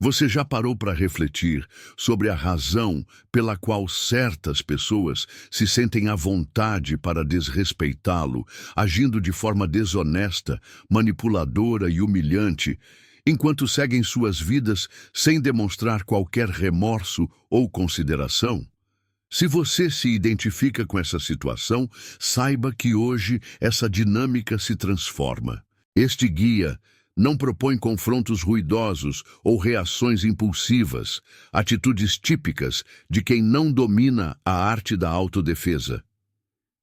Você já parou para refletir sobre a razão pela qual certas pessoas se sentem à vontade para desrespeitá-lo, agindo de forma desonesta, manipuladora e humilhante, enquanto seguem suas vidas sem demonstrar qualquer remorso ou consideração? Se você se identifica com essa situação, saiba que hoje essa dinâmica se transforma. Este guia não propõe confrontos ruidosos ou reações impulsivas, atitudes típicas de quem não domina a arte da autodefesa.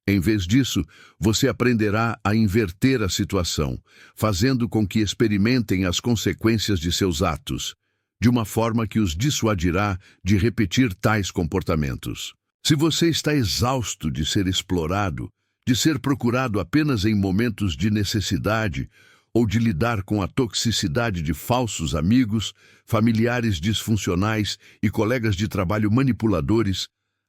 Em vez disso, você aprenderá a inverter a situação, fazendo com que experimentem as consequências de seus atos, de uma forma que os dissuadirá de repetir tais comportamentos. Se você está exausto de ser explorado, de ser procurado apenas em momentos de necessidade, ou de lidar com a toxicidade de falsos amigos, familiares disfuncionais e colegas de trabalho manipuladores,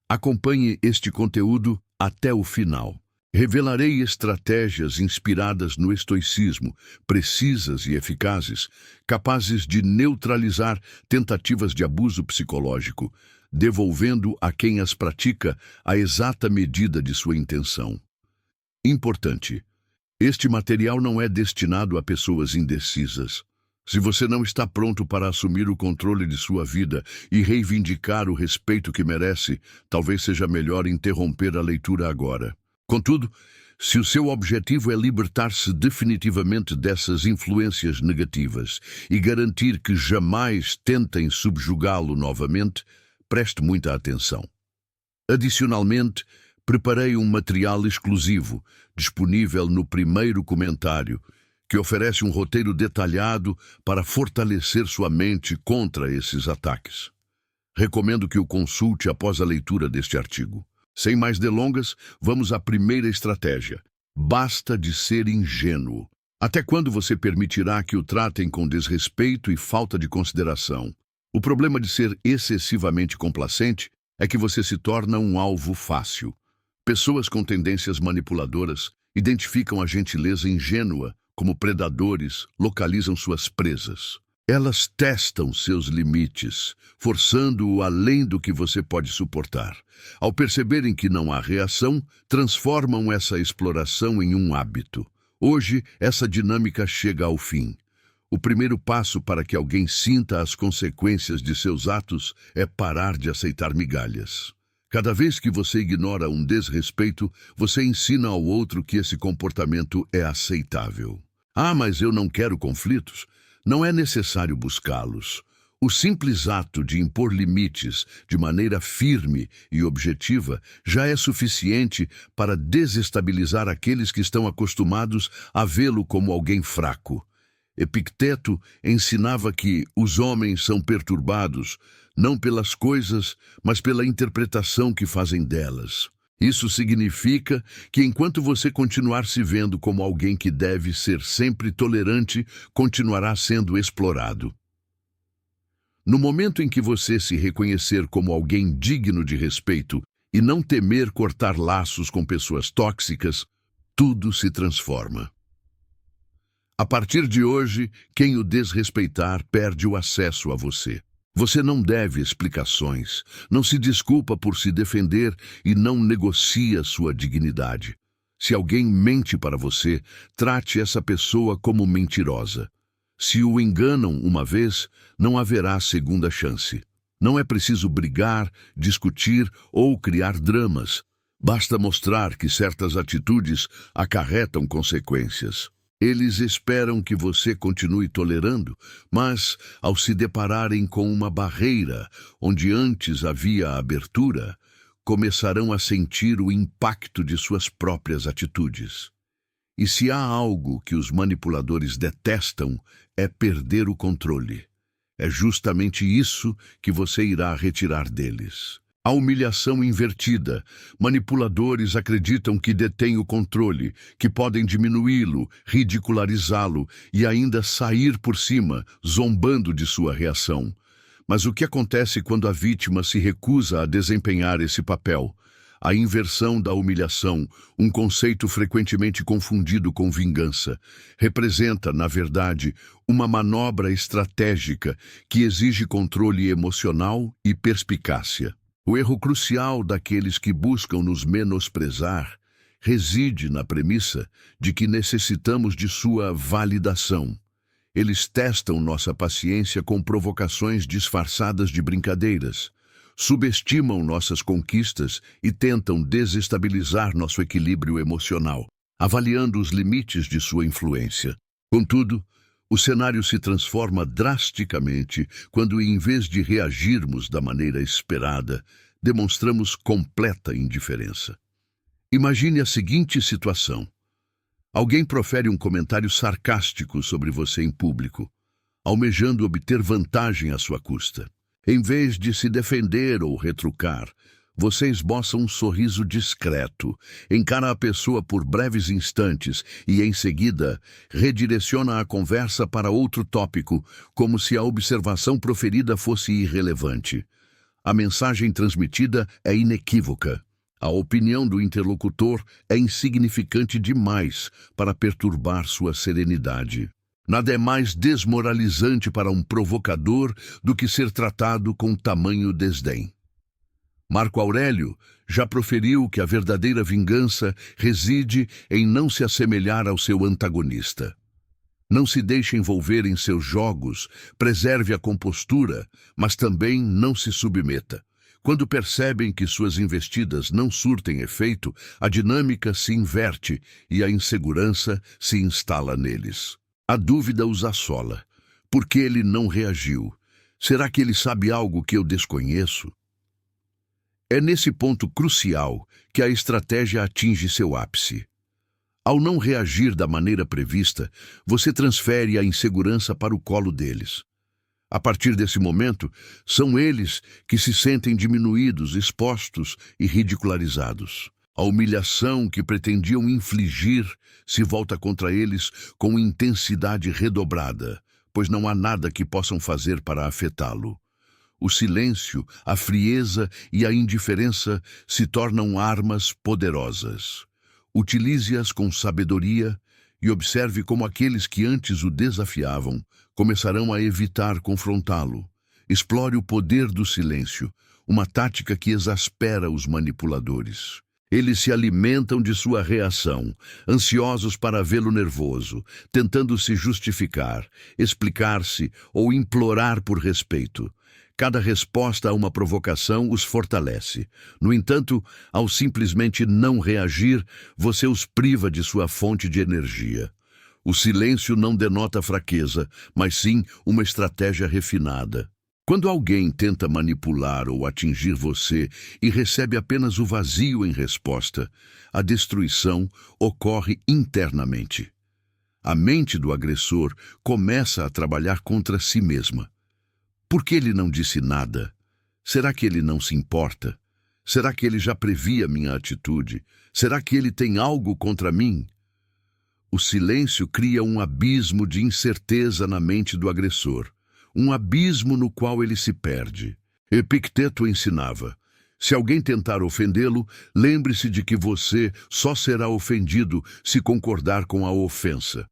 acompanhe este conteúdo até o final. Revelarei estratégias inspiradas no estoicismo, precisas e eficazes, capazes de neutralizar tentativas de abuso psicológico, devolvendo a quem as pratica a exata medida de sua intenção. Importante: este material não é destinado a pessoas indecisas. Se você não está pronto para assumir o controle de sua vida e reivindicar o respeito que merece, talvez seja melhor interromper a leitura agora. Contudo, se o seu objetivo é libertar-se definitivamente dessas influências negativas e garantir que jamais tentem subjugá-lo novamente, preste muita atenção. Adicionalmente, preparei um material exclusivo, disponível no primeiro comentário, que oferece um roteiro detalhado para fortalecer sua mente contra esses ataques. Recomendo que o consulte após a leitura deste artigo. Sem mais delongas, vamos à primeira estratégia. Basta de ser ingênuo. Até quando você permitirá que o tratem com desrespeito e falta de consideração? O problema de ser excessivamente complacente é que você se torna um alvo fácil. Pessoas com tendências manipuladoras identificam a gentileza ingênua como predadores, localizam suas presas. Elas testam seus limites, forçando-o além do que você pode suportar. Ao perceberem que não há reação, transformam essa exploração em um hábito. Hoje, essa dinâmica chega ao fim. O primeiro passo para que alguém sinta as consequências de seus atos é parar de aceitar migalhas. Cada vez que você ignora um desrespeito, você ensina ao outro que esse comportamento é aceitável. Ah, mas eu não quero conflitos. Não é necessário buscá-los. O simples ato de impor limites de maneira firme e objetiva já é suficiente para desestabilizar aqueles que estão acostumados a vê-lo como alguém fraco. Epicteto ensinava que os homens são perturbados não pelas coisas, mas pela interpretação que fazem delas. Isso significa que enquanto você continuar se vendo como alguém que deve ser sempre tolerante, continuará sendo explorado. No momento em que você se reconhecer como alguém digno de respeito e não temer cortar laços com pessoas tóxicas, tudo se transforma. A partir de hoje, quem o desrespeitar perde o acesso a você. Você não deve explicações, não se desculpa por se defender e não negocia sua dignidade. Se alguém mente para você, trate essa pessoa como mentirosa. Se o enganam uma vez, não haverá segunda chance. Não é preciso brigar, discutir ou criar dramas. Basta mostrar que certas atitudes acarretam consequências. Eles esperam que você continue tolerando, mas, ao se depararem com uma barreira onde antes havia abertura, começarão a sentir o impacto de suas próprias atitudes. E se há algo que os manipuladores detestam, é perder o controle. É justamente isso que você irá retirar deles. A humilhação invertida. Manipuladores acreditam que detêm o controle, que podem diminuí-lo, ridicularizá-lo e ainda sair por cima, zombando de sua reação. Mas o que acontece quando a vítima se recusa a desempenhar esse papel? A inversão da humilhação, um conceito frequentemente confundido com vingança, representa, na verdade, uma manobra estratégica que exige controle emocional e perspicácia. O erro crucial daqueles que buscam nos menosprezar reside na premissa de que necessitamos de sua validação. Eles testam nossa paciência com provocações disfarçadas de brincadeiras, subestimam nossas conquistas e tentam desestabilizar nosso equilíbrio emocional, avaliando os limites de sua influência. Contudo, o cenário se transforma drasticamente quando, em vez de reagirmos da maneira esperada, demonstramos completa indiferença. Imagine a seguinte situação. Alguém profere um comentário sarcástico sobre você em público, almejando obter vantagem à sua custa. Em vez de se defender ou retrucar, você esboça um sorriso discreto, encara a pessoa por breves instantes e, em seguida, redireciona a conversa para outro tópico, como se a observação proferida fosse irrelevante. A mensagem transmitida é inequívoca. A opinião do interlocutor é insignificante demais para perturbar sua serenidade. Nada é mais desmoralizante para um provocador do que ser tratado com tamanho desdém. Marco Aurélio já proferiu que a verdadeira vingança reside em não se assemelhar ao seu antagonista. Não se deixe envolver em seus jogos, preserve a compostura, mas também não se submeta. Quando percebem que suas investidas não surtem efeito, a dinâmica se inverte e a insegurança se instala neles. A dúvida os assola. Por que ele não reagiu? Será que ele sabe algo que eu desconheço? É nesse ponto crucial que a estratégia atinge seu ápice. Ao não reagir da maneira prevista, você transfere a insegurança para o colo deles. A partir desse momento, são eles que se sentem diminuídos, expostos e ridicularizados. A humilhação que pretendiam infligir se volta contra eles com intensidade redobrada, pois não há nada que possam fazer para afetá-lo. O silêncio, a frieza e a indiferença se tornam armas poderosas. Utilize-as com sabedoria e observe como aqueles que antes o desafiavam começarão a evitar confrontá-lo. Explore o poder do silêncio, uma tática que exaspera os manipuladores. Eles se alimentam de sua reação, ansiosos para vê-lo nervoso, tentando se justificar, explicar-se ou implorar por respeito. Cada resposta a uma provocação os fortalece. No entanto, ao simplesmente não reagir, você os priva de sua fonte de energia. O silêncio não denota fraqueza, mas sim uma estratégia refinada. Quando alguém tenta manipular ou atingir você e recebe apenas o vazio em resposta, a destruição ocorre internamente. A mente do agressor começa a trabalhar contra si mesma. Por que ele não disse nada? Será que ele não se importa? Será que ele já previa minha atitude? Será que ele tem algo contra mim? O silêncio cria um abismo de incerteza na mente do agressor, um abismo no qual ele se perde. Epicteto ensinava: se alguém tentar ofendê-lo, lembre-se de que você só será ofendido se concordar com a ofensa.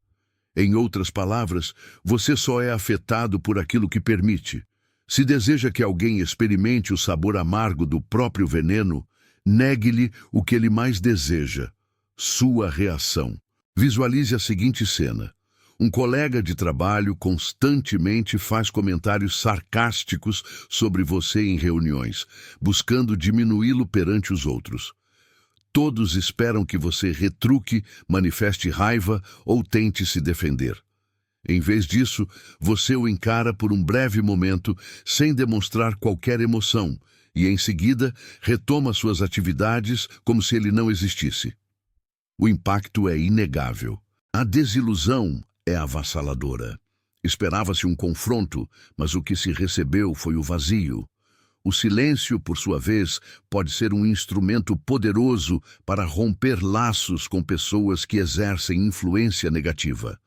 Em outras palavras, você só é afetado por aquilo que permite. Se deseja que alguém experimente o sabor amargo do próprio veneno, negue-lhe o que ele mais deseja: sua reação. Visualize a seguinte cena. Um colega de trabalho constantemente faz comentários sarcásticos sobre você em reuniões, buscando diminuí-lo perante os outros. Todos esperam que você retruque, manifeste raiva ou tente se defender. Em vez disso, você o encara por um breve momento sem demonstrar qualquer emoção e, em seguida, retoma suas atividades como se ele não existisse. O impacto é inegável. A desilusão é avassaladora. Esperava-se um confronto, mas o que se recebeu foi o vazio. O silêncio, por sua vez, pode ser um instrumento poderoso para romper laços com pessoas que exercem influência negativa.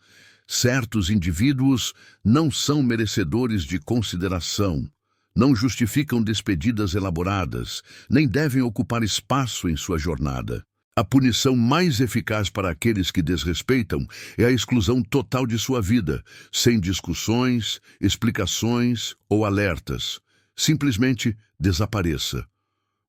Certos indivíduos não são merecedores de consideração. Não justificam despedidas elaboradas, nem devem ocupar espaço em sua jornada. A punição mais eficaz para aqueles que desrespeitam é a exclusão total de sua vida, sem discussões, explicações ou alertas. Simplesmente desapareça.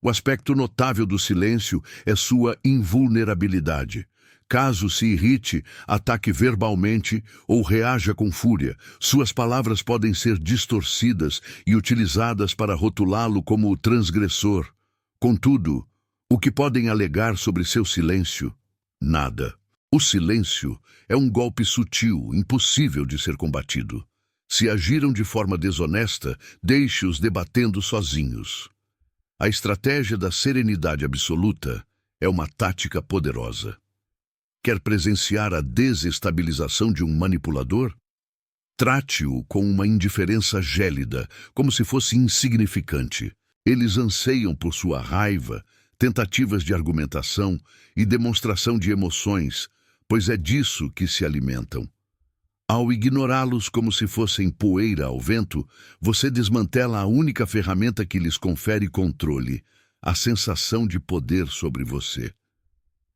O aspecto notável do silêncio é sua invulnerabilidade. Caso se irrite, ataque verbalmente ou reaja com fúria, suas palavras podem ser distorcidas e utilizadas para rotulá-lo como transgressor. Contudo, o que podem alegar sobre seu silêncio? Nada. O silêncio é um golpe sutil, impossível de ser combatido. Se agiram de forma desonesta, deixe-os debatendo sozinhos. A estratégia da serenidade absoluta é uma tática poderosa. Quer presenciar a desestabilização de um manipulador? Trate-o com uma indiferença gélida, como se fosse insignificante. Eles anseiam por sua raiva, tentativas de argumentação e demonstração de emoções, pois é disso que se alimentam. Ao ignorá-los como se fossem poeira ao vento, você desmantela a única ferramenta que lhes confere controle, a sensação de poder sobre você.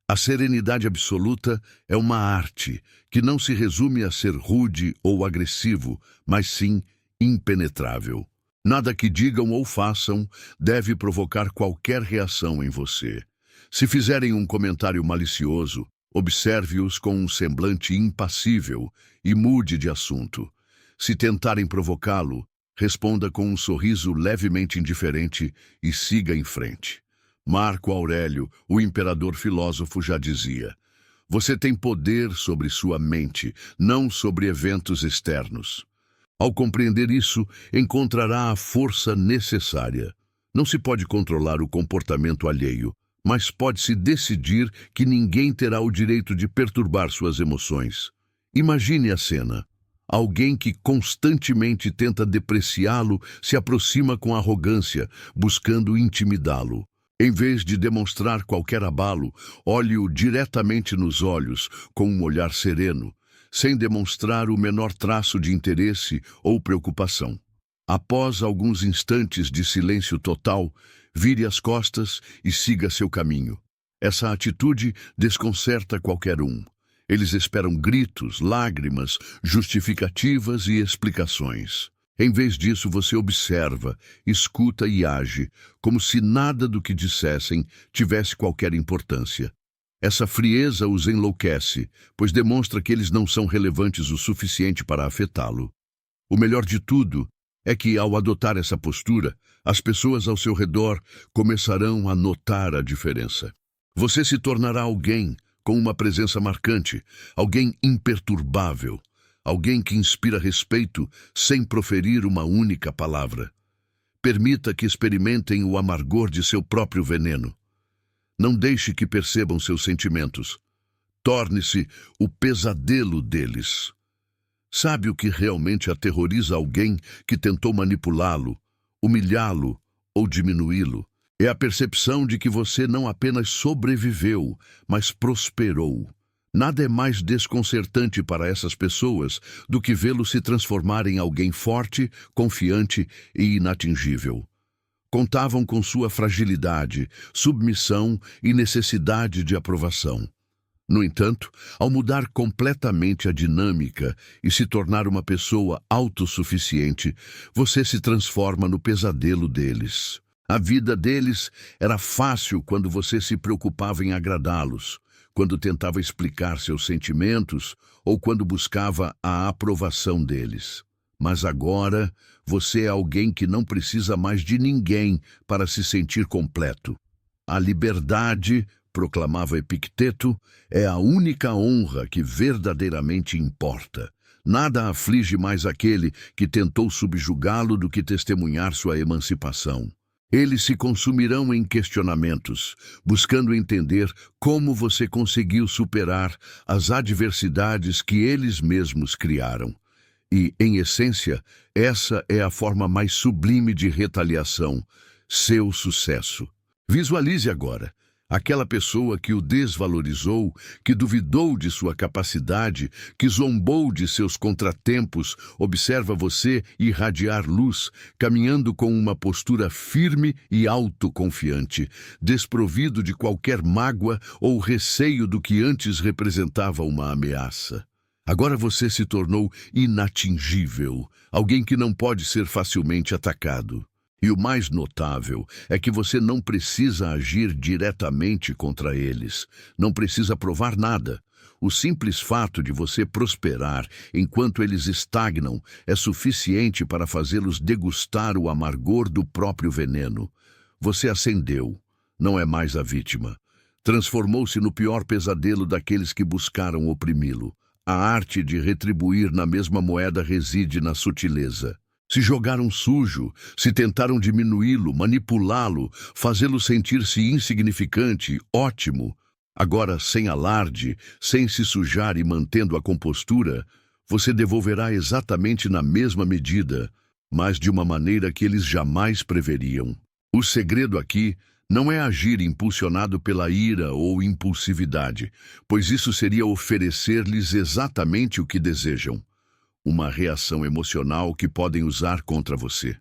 A serenidade absoluta é uma arte que não se resume a ser rude ou agressivo, mas sim impenetrável. Nada que digam ou façam deve provocar qualquer reação em você. Se fizerem um comentário malicioso, observe-os com um semblante impassível e mude de assunto. Se tentarem provocá-lo, responda com um sorriso levemente indiferente e siga em frente. Marco Aurélio, o imperador filósofo, já dizia: você tem poder sobre sua mente, não sobre eventos externos. Ao compreender isso, encontrará a força necessária. Não se pode controlar o comportamento alheio, mas pode-se decidir que ninguém terá o direito de perturbar suas emoções. Imagine a cena. Alguém que constantemente tenta depreciá-lo se aproxima com arrogância, buscando intimidá-lo. Em vez de demonstrar qualquer abalo, olhe-o diretamente nos olhos, com um olhar sereno, sem demonstrar o menor traço de interesse ou preocupação. Após alguns instantes de silêncio total, vire as costas e siga seu caminho. Essa atitude desconcerta qualquer um. Eles esperam gritos, lágrimas, justificativas e explicações. Em vez disso, você observa, escuta e age, como se nada do que dissessem tivesse qualquer importância. Essa frieza os enlouquece, pois demonstra que eles não são relevantes o suficiente para afetá-lo. O melhor de tudo é que, ao adotar essa postura, as pessoas ao seu redor começarão a notar a diferença. Você se tornará alguém com uma presença marcante, alguém imperturbável, alguém que inspira respeito sem proferir uma única palavra. Permita que experimentem o amargor de seu próprio veneno. Não deixe que percebam seus sentimentos. Torne-se o pesadelo deles. Sabe o que realmente aterroriza alguém que tentou manipulá-lo, humilhá-lo ou diminuí-lo? É a percepção de que você não apenas sobreviveu, mas prosperou. Nada é mais desconcertante para essas pessoas do que vê-lo se transformar em alguém forte, confiante e inatingível. Contavam com sua fragilidade, submissão e necessidade de aprovação. No entanto, ao mudar completamente a dinâmica e se tornar uma pessoa autossuficiente, você se transforma no pesadelo deles. A vida deles era fácil quando você se preocupava em agradá-los, quando tentava explicar seus sentimentos ou quando buscava a aprovação deles. Mas agora, você é alguém que não precisa mais de ninguém para se sentir completo. A liberdade, proclamava Epicteto, é a única honra que verdadeiramente importa. Nada aflige mais aquele que tentou subjugá-lo do que testemunhar sua emancipação. Eles se consumirão em questionamentos, buscando entender como você conseguiu superar as adversidades que eles mesmos criaram. E, em essência, essa é a forma mais sublime de retaliação, seu sucesso. Visualize agora. Aquela pessoa que o desvalorizou, que duvidou de sua capacidade, que zombou de seus contratempos, observa você irradiar luz, caminhando com uma postura firme e autoconfiante, desprovido de qualquer mágoa ou receio do que antes representava uma ameaça. Agora você se tornou inatingível, alguém que não pode ser facilmente atacado. E o mais notável é que você não precisa agir diretamente contra eles, não precisa provar nada. O simples fato de você prosperar enquanto eles estagnam é suficiente para fazê-los degustar o amargor do próprio veneno. Você ascendeu, não é mais a vítima. Transformou-se no pior pesadelo daqueles que buscaram oprimi-lo. A arte de retribuir na mesma moeda reside na sutileza. Se jogaram sujo, se tentaram diminuí-lo, manipulá-lo, fazê-lo sentir-se insignificante, ótimo. Agora, sem alarde, sem se sujar e mantendo a compostura, você devolverá exatamente na mesma medida, mas de uma maneira que eles jamais preveriam. O segredo aqui não é agir impulsionado pela ira ou impulsividade, pois isso seria oferecer-lhes exatamente o que desejam. Uma reação emocional que podem usar contra você.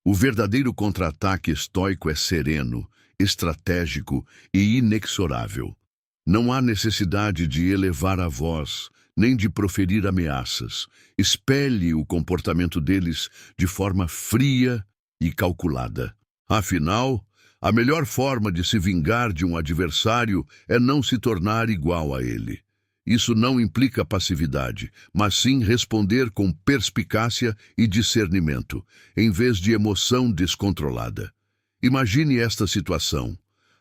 O verdadeiro contra-ataque estoico é sereno, estratégico e inexorável. Não há necessidade de elevar a voz, nem de proferir ameaças. Espelhe o comportamento deles de forma fria e calculada. Afinal, a melhor forma de se vingar de um adversário é não se tornar igual a ele. Isso não implica passividade, mas sim responder com perspicácia e discernimento, em vez de emoção descontrolada. Imagine esta situação.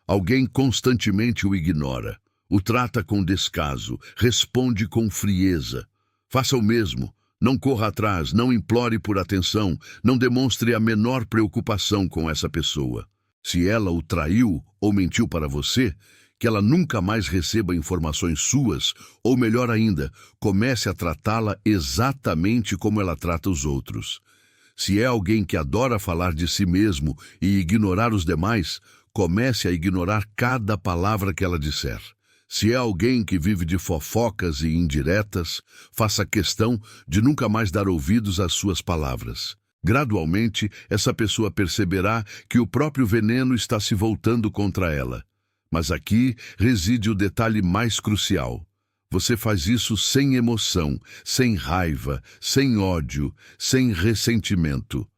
Alguém constantemente o ignora, o trata com descaso, responde com frieza. Faça o mesmo. Não corra atrás, não implore por atenção, não demonstre a menor preocupação com essa pessoa. Se ela o traiu ou mentiu para você, que ela nunca mais receba informações suas, ou melhor ainda, comece a tratá-la exatamente como ela trata os outros. Se é alguém que adora falar de si mesmo e ignorar os demais, comece a ignorar cada palavra que ela disser. Se é alguém que vive de fofocas e indiretas, faça questão de nunca mais dar ouvidos às suas palavras. Gradualmente, essa pessoa perceberá que o próprio veneno está se voltando contra ela. Mas aqui reside o detalhe mais crucial. Você faz isso sem emoção, sem raiva, sem ódio, sem ressentimento.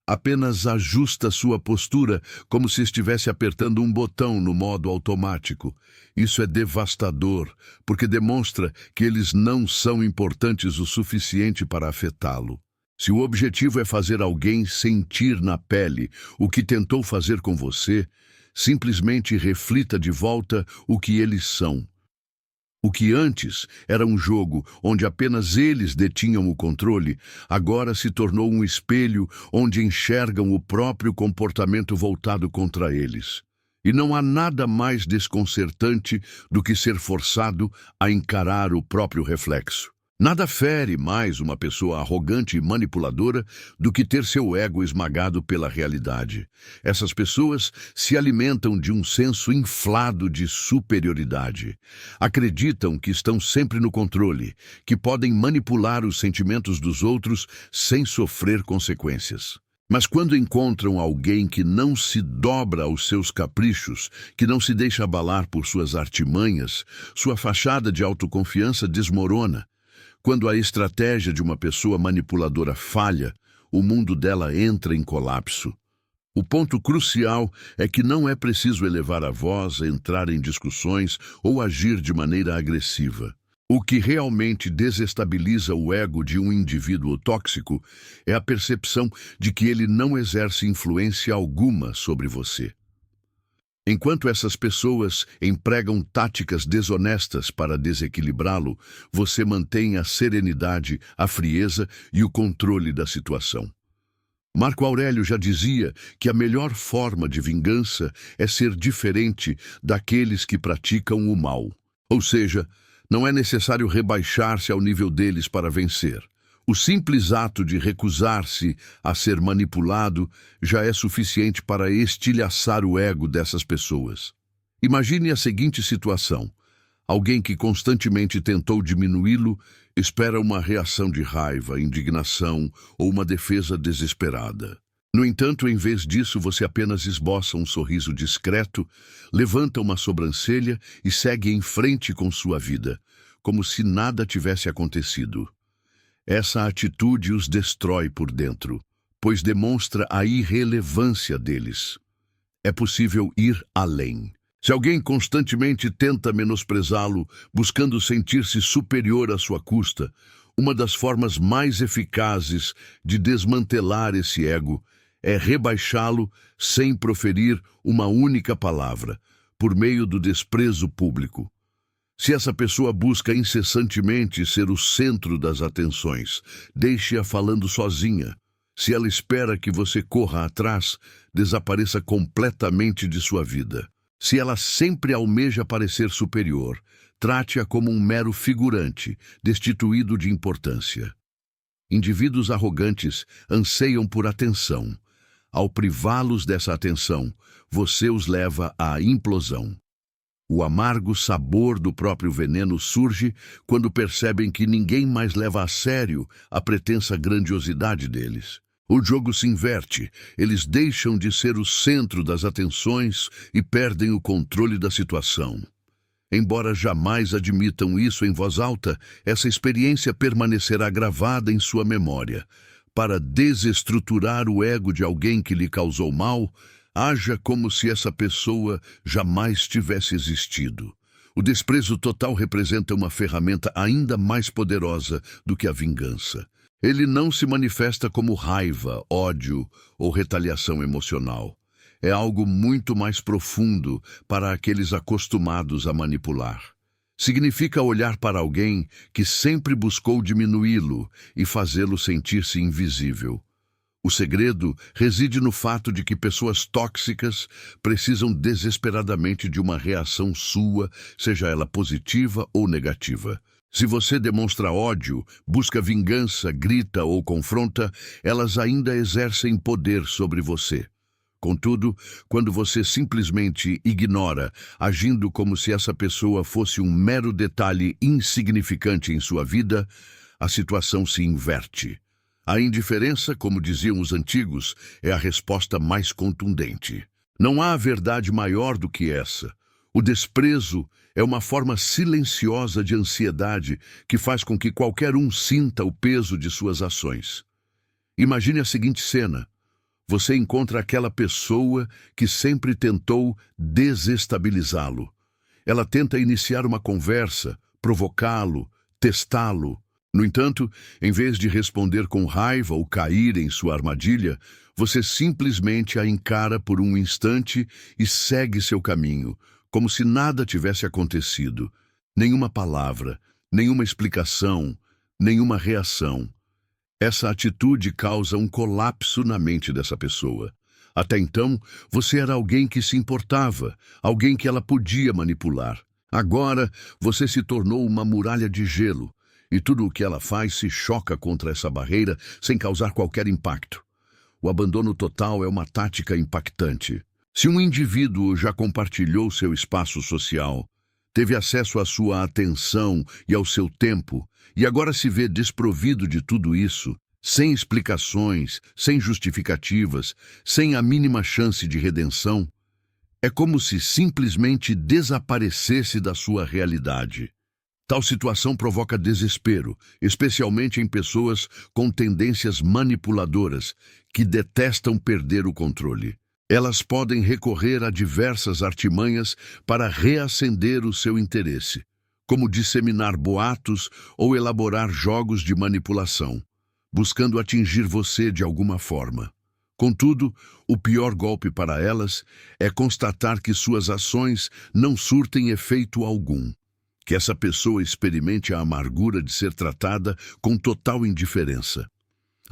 Apenas ajusta sua postura como se estivesse apertando um botão no modo automático. Isso é devastador, porque demonstra que eles não são importantes o suficiente para afetá-lo. Se o objetivo é fazer alguém sentir na pele o que tentou fazer com você, simplesmente reflita de volta o que eles são. O que antes era um jogo onde apenas eles detinham o controle, agora se tornou um espelho onde enxergam o próprio comportamento voltado contra eles. E não há nada mais desconcertante do que ser forçado a encarar o próprio reflexo. Nada fere mais uma pessoa arrogante e manipuladora do que ter seu ego esmagado pela realidade. Essas pessoas se alimentam de um senso inflado de superioridade. Acreditam que estão sempre no controle, que podem manipular os sentimentos dos outros sem sofrer consequências. Mas quando encontram alguém que não se dobra aos seus caprichos, que não se deixa abalar por suas artimanhas, sua fachada de autoconfiança desmorona. Quando a estratégia de uma pessoa manipuladora falha, o mundo dela entra em colapso. O ponto crucial é que não é preciso elevar a voz, entrar em discussões ou agir de maneira agressiva. O que realmente desestabiliza o ego de um indivíduo tóxico é a percepção de que ele não exerce influência alguma sobre você. Enquanto essas pessoas empregam táticas desonestas para desequilibrá-lo, você mantém a serenidade, a frieza e o controle da situação. Marco Aurélio já dizia que a melhor forma de vingança é ser diferente daqueles que praticam o mal. Ou seja, não é necessário rebaixar-se ao nível deles para vencer. O simples ato de recusar-se a ser manipulado já é suficiente para estilhaçar o ego dessas pessoas. Imagine a seguinte situação. Alguém que constantemente tentou diminuí-lo espera uma reação de raiva, indignação ou uma defesa desesperada. No entanto, em vez disso, você apenas esboça um sorriso discreto, levanta uma sobrancelha e segue em frente com sua vida, como se nada tivesse acontecido. Essa atitude os destrói por dentro, pois demonstra a irrelevância deles. É possível ir além. Se alguém constantemente tenta menosprezá-lo, buscando sentir-se superior à sua custa, uma das formas mais eficazes de desmantelar esse ego é rebaixá-lo sem proferir uma única palavra, por meio do desprezo público. Se essa pessoa busca incessantemente ser o centro das atenções, deixe-a falando sozinha. Se ela espera que você corra atrás, desapareça completamente de sua vida. Se ela sempre almeja parecer superior, trate-a como um mero figurante, destituído de importância. Indivíduos arrogantes anseiam por atenção. Ao privá-los dessa atenção, você os leva à implosão. O amargo sabor do próprio veneno surge quando percebem que ninguém mais leva a sério a pretensa grandiosidade deles. O jogo se inverte, eles deixam de ser o centro das atenções e perdem o controle da situação. Embora jamais admitam isso em voz alta, essa experiência permanecerá gravada em sua memória. Para desestruturar o ego de alguém que lhe causou mal, haja como se essa pessoa jamais tivesse existido. O desprezo total representa uma ferramenta ainda mais poderosa do que a vingança. Ele não se manifesta como raiva, ódio ou retaliação emocional. É algo muito mais profundo para aqueles acostumados a manipular. Significa olhar para alguém que sempre buscou diminuí-lo e fazê-lo sentir-se invisível. O segredo reside no fato de que pessoas tóxicas precisam desesperadamente de uma reação sua, seja ela positiva ou negativa. Se você demonstra ódio, busca vingança, grita ou confronta, elas ainda exercem poder sobre você. Contudo, quando você simplesmente ignora, agindo como se essa pessoa fosse um mero detalhe insignificante em sua vida, a situação se inverte. A indiferença, como diziam os antigos, é a resposta mais contundente. Não há verdade maior do que essa. O desprezo é uma forma silenciosa de ansiedade que faz com que qualquer um sinta o peso de suas ações. Imagine a seguinte cena. Você encontra aquela pessoa que sempre tentou desestabilizá-lo. Ela tenta iniciar uma conversa, provocá-lo, testá-lo. No entanto, em vez de responder com raiva ou cair em sua armadilha, você simplesmente a encara por um instante e segue seu caminho, como se nada tivesse acontecido. Nenhuma palavra, nenhuma explicação, nenhuma reação. Essa atitude causa um colapso na mente dessa pessoa. Até então, você era alguém que se importava, alguém que ela podia manipular. Agora, você se tornou uma muralha de gelo, e tudo o que ela faz se choca contra essa barreira sem causar qualquer impacto. O abandono total é uma tática impactante. Se um indivíduo já compartilhou seu espaço social, teve acesso à sua atenção e ao seu tempo, e agora se vê desprovido de tudo isso, sem explicações, sem justificativas, sem a mínima chance de redenção, é como se simplesmente desaparecesse da sua realidade. Tal situação provoca desespero, especialmente em pessoas com tendências manipuladoras, que detestam perder o controle. Elas podem recorrer a diversas artimanhas para reacender o seu interesse, como disseminar boatos ou elaborar jogos de manipulação, buscando atingir você de alguma forma. Contudo, o pior golpe para elas é constatar que suas ações não surtem efeito algum, que essa pessoa experimente a amargura de ser tratada com total indiferença.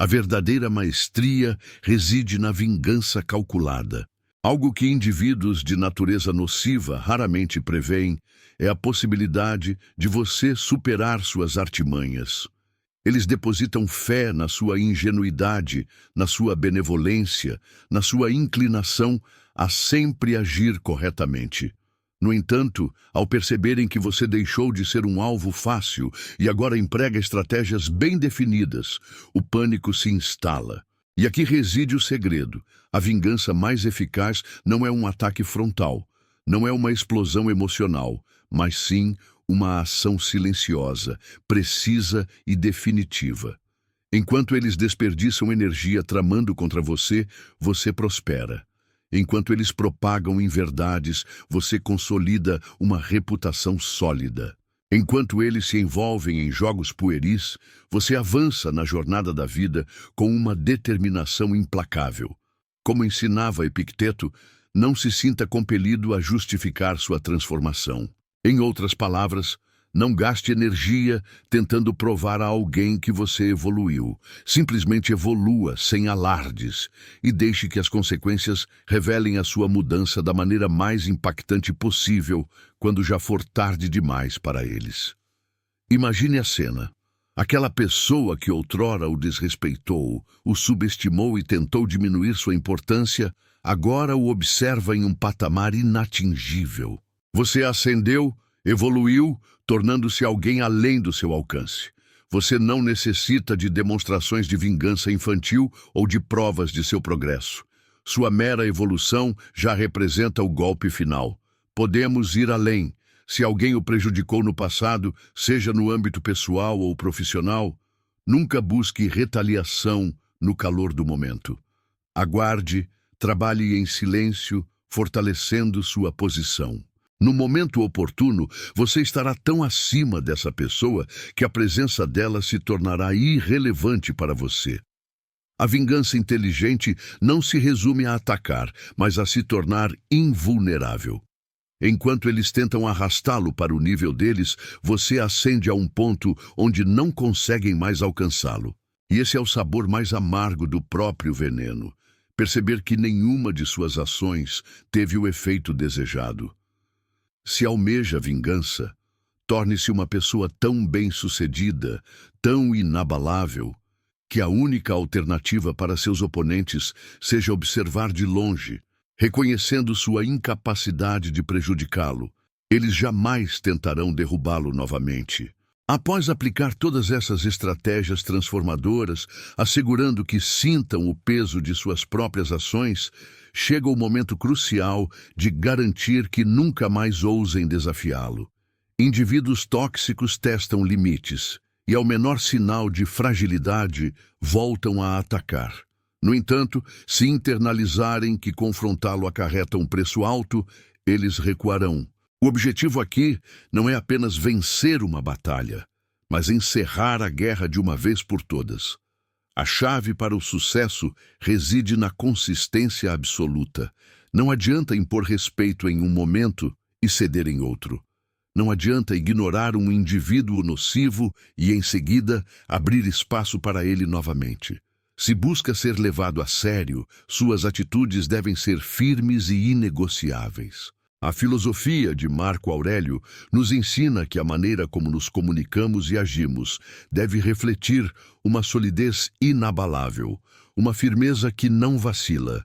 A verdadeira maestria reside na vingança calculada. Algo que indivíduos de natureza nociva raramente preveem é a possibilidade de você superar suas artimanhas. Eles depositam fé na sua ingenuidade, na sua benevolência, na sua inclinação a sempre agir corretamente. No entanto, ao perceberem que você deixou de ser um alvo fácil e agora emprega estratégias bem definidas, o pânico se instala. E aqui reside o segredo. A vingança mais eficaz não é um ataque frontal, não é uma explosão emocional, mas sim uma ação silenciosa, precisa e definitiva. Enquanto eles desperdiçam energia tramando contra você, você prospera. Enquanto eles propagam inverdades, você consolida uma reputação sólida. Enquanto eles se envolvem em jogos pueris, você avança na jornada da vida com uma determinação implacável. Como ensinava Epicteto, não se sinta compelido a justificar sua transformação. Em outras palavras, não gaste energia tentando provar a alguém que você evoluiu. Simplesmente evolua sem alardes e deixe que as consequências revelem a sua mudança da maneira mais impactante possível quando já for tarde demais para eles. Imagine a cena. Aquela pessoa que outrora o desrespeitou, o subestimou e tentou diminuir sua importância, agora o observa em um patamar inatingível. Você ascendeu, evoluiu, tornando-se alguém além do seu alcance. Você não necessita de demonstrações de vingança infantil ou de provas de seu progresso. Sua mera evolução já representa o golpe final. Podemos ir além. Se alguém o prejudicou no passado, seja no âmbito pessoal ou profissional, nunca busque retaliação no calor do momento. Aguarde, trabalhe em silêncio, fortalecendo sua posição. No momento oportuno, você estará tão acima dessa pessoa que a presença dela se tornará irrelevante para você. A vingança inteligente não se resume a atacar, mas a se tornar invulnerável. Enquanto eles tentam arrastá-lo para o nível deles, você ascende a um ponto onde não conseguem mais alcançá-lo. E esse é o sabor mais amargo do próprio veneno. Perceber que nenhuma de suas ações teve o efeito desejado. Se almeja vingança, torne-se uma pessoa tão bem-sucedida, tão inabalável, que a única alternativa para seus oponentes seja observar de longe, reconhecendo sua incapacidade de prejudicá-lo. Eles jamais tentarão derrubá-lo novamente. Após aplicar todas essas estratégias transformadoras, assegurando que sintam o peso de suas próprias ações, chega o momento crucial de garantir que nunca mais ousem desafiá-lo. Indivíduos tóxicos testam limites e, ao menor sinal de fragilidade, voltam a atacar. No entanto, se internalizarem que confrontá-lo acarreta um preço alto, eles recuarão. O objetivo aqui não é apenas vencer uma batalha, mas encerrar a guerra de uma vez por todas. A chave para o sucesso reside na consistência absoluta. Não adianta impor respeito em um momento e ceder em outro. Não adianta ignorar um indivíduo nocivo e, em seguida, abrir espaço para ele novamente. Se busca ser levado a sério, suas atitudes devem ser firmes e inegociáveis. A filosofia de Marco Aurélio nos ensina que a maneira como nos comunicamos e agimos deve refletir uma solidez inabalável, uma firmeza que não vacila.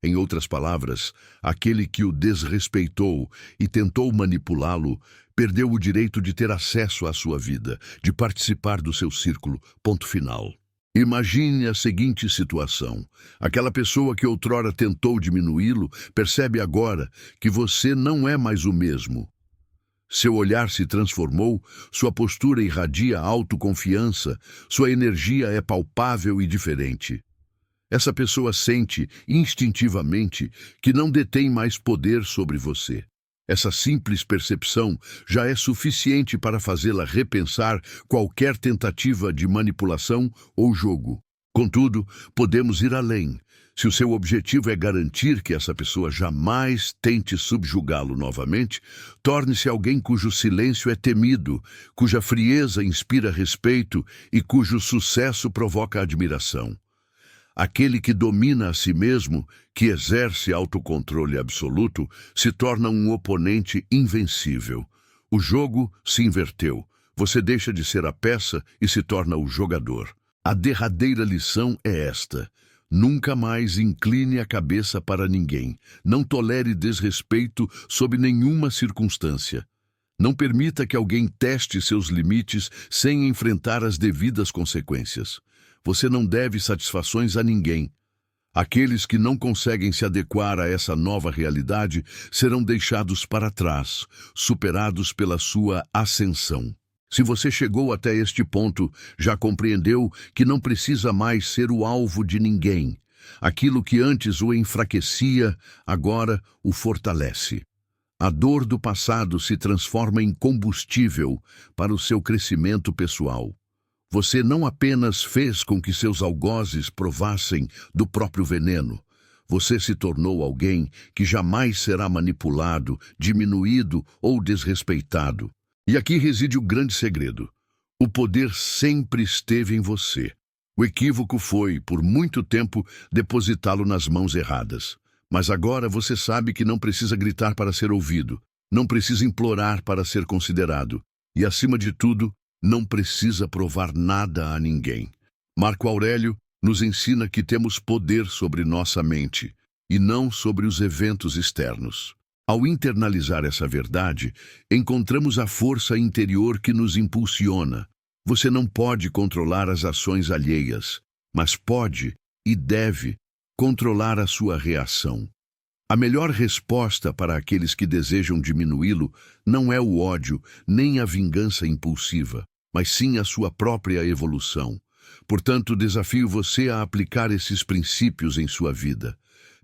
Em outras palavras, aquele que o desrespeitou e tentou manipulá-lo perdeu o direito de ter acesso à sua vida, de participar do seu círculo. Ponto final. Imagine a seguinte situação. Aquela pessoa que outrora tentou diminuí-lo percebe agora que você não é mais o mesmo. Seu olhar se transformou, sua postura irradia autoconfiança, sua energia é palpável e diferente. Essa pessoa sente, instintivamente, que não detém mais poder sobre você. Essa simples percepção já é suficiente para fazê-la repensar qualquer tentativa de manipulação ou jogo. Contudo, podemos ir além. Se o seu objetivo é garantir que essa pessoa jamais tente subjugá-lo novamente, torne-se alguém cujo silêncio é temido, cuja frieza inspira respeito e cujo sucesso provoca admiração. Aquele que domina a si mesmo, que exerce autocontrole absoluto, se torna um oponente invencível. O jogo se inverteu. Você deixa de ser a peça e se torna o jogador. A derradeira lição é esta. Nunca mais incline a cabeça para ninguém. Não tolere desrespeito sob nenhuma circunstância. Não permita que alguém teste seus limites sem enfrentar as devidas consequências. Você não deve satisfações a ninguém. Aqueles que não conseguem se adequar a essa nova realidade serão deixados para trás, superados pela sua ascensão. Se você chegou até este ponto, já compreendeu que não precisa mais ser o alvo de ninguém. Aquilo que antes o enfraquecia, agora o fortalece. A dor do passado se transforma em combustível para o seu crescimento pessoal. Você não apenas fez com que seus algozes provassem do próprio veneno. Você se tornou alguém que jamais será manipulado, diminuído ou desrespeitado. E aqui reside o grande segredo. O poder sempre esteve em você. O equívoco foi, por muito tempo, depositá-lo nas mãos erradas. Mas agora você sabe que não precisa gritar para ser ouvido, não precisa implorar para ser considerado. E, acima de tudo, não precisa provar nada a ninguém. Marco Aurélio nos ensina que temos poder sobre nossa mente, e não sobre os eventos externos. Ao internalizar essa verdade, encontramos a força interior que nos impulsiona. Você não pode controlar as ações alheias, mas pode e deve controlar a sua reação. A melhor resposta para aqueles que desejam diminuí-lo não é o ódio nem a vingança impulsiva, mas sim a sua própria evolução. Portanto, desafio você a aplicar esses princípios em sua vida.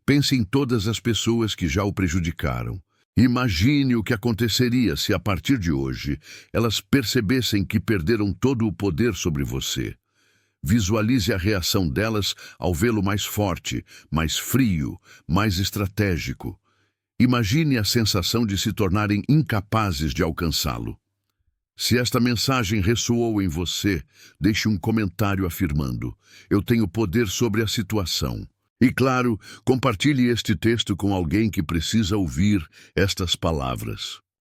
Pense em todas as pessoas que já o prejudicaram. Imagine o que aconteceria se, a partir de hoje, elas percebessem que perderam todo o poder sobre você. Visualize a reação delas ao vê-lo mais forte, mais frio, mais estratégico. Imagine a sensação de se tornarem incapazes de alcançá-lo. Se esta mensagem ressoou em você, deixe um comentário afirmando: "Eu tenho poder sobre a situação." E, claro, compartilhe este texto com alguém que precisa ouvir estas palavras.